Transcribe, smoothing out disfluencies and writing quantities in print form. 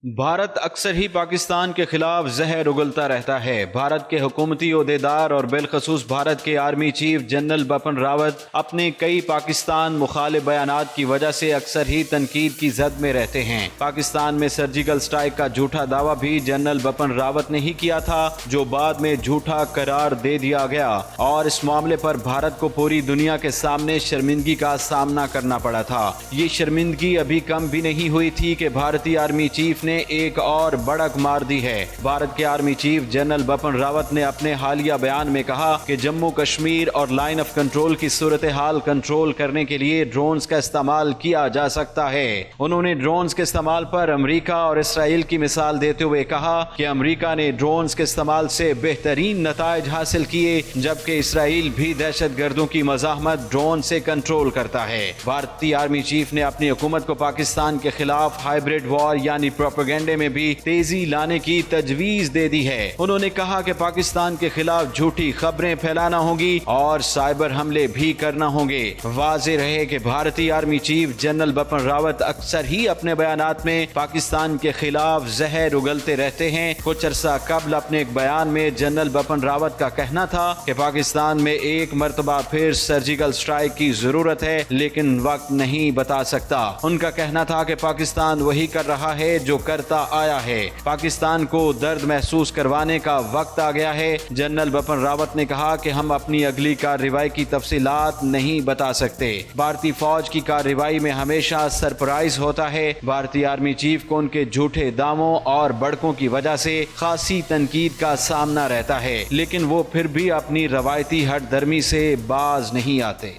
بھارت اکثر ہی پاکستان کے خلاف زہر اگلتا رہتا ہے۔ بھارت کے حکومتی عہدیدار اور بالخصوص بھارت کے army chief general Bipin Rawat اپنے کئی پاکستان مخالف بیانات کی وجہ سے اکثر ہی تنقید کی زد میں رہتے ہیں۔ پاکستان میں سرجیکل اسٹرائیک کا جھوٹا دعویٰ بھی جنرل بپن راوت نے ہی کیا تھا، جو بعد میں جھوٹا قرار دے دیا گیا اور اس معاملے پر بھارت کو پوری دنیا کے سامنے شرمندگی کا سامنا کرنا پڑا تھا۔ یہ شرمندگی ابھی کم بھی نہیں ہوئی تھی کہ بھارتی آرمی چیف نے ایک اور بڑک مار دی ہے۔ بھارت کے army chief general Bipin Rawat نے اپنے حالیہ بیان میں کہا کہ جموں کشمیر اور لائن آف کنٹرول کی صورتحال کنٹرول کرنے کے لیے ڈرونز کا استعمال کیا جا سکتا ہے۔ انہوں نے ڈرونز کے استعمال پر امریکہ اور اسرائیل کی مثال دیتے ہوئے کہا کہ امریکہ نے ڈرونز کے استعمال سے بہترین نتائج حاصل کیے، جبکہ اسرائیل بھی دہشت گردوں کی مزاحمت ڈرون سے کنٹرول کرتا ہے۔ بھارتی آرمی چیف نے اپنی حکومت کو پاکستان کے خلاف ہائیبرڈ وار یعنی پروپیگنڈے میں بھی تیزی لانے کی تجویز دے دی ہے۔ انہوں نے کہا کہ پاکستان کے خلاف جھوٹی خبریں پھیلانا ہوگی اور سائبر حملے بھی کرنا ہوں گے۔ واضح رہے کہ بھارتی army chief general Bipin Rawat اکثر ہی اپنے بیانات میں پاکستان کے خلاف زہر اگلتے رہتے ہیں۔ کچھ عرصہ قبل اپنے ایک بیان میں جنرل بپن راوت کا کہنا تھا کہ پاکستان میں ایک مرتبہ پھر سرجیکل اسٹرائیک کی ضرورت ہے، لیکن وقت نہیں بتا سکتا۔ ان کا کہنا تھا کہ پاکستان وہی کر رہا ہے جو کرتا آیا ہے۔ پاکستان کو درد محسوس کروانے کا وقت آ گیا ہے۔ جنرل بپن راوت نے کہا کہ ہم اپنی اگلی کارروائی کی تفصیلات نہیں بتا سکتے۔ بھارتی فوج کی کارروائی میں ہمیشہ سرپرائز ہوتا ہے۔ بھارتی آرمی چیف کو ان کے جھوٹے دعووں اور بڑکوں کی وجہ سے خاصی تنقید کا سامنا رہتا ہے، لیکن وہ پھر بھی اپنی روایتی ہٹ درمی سے باز نہیں آتے۔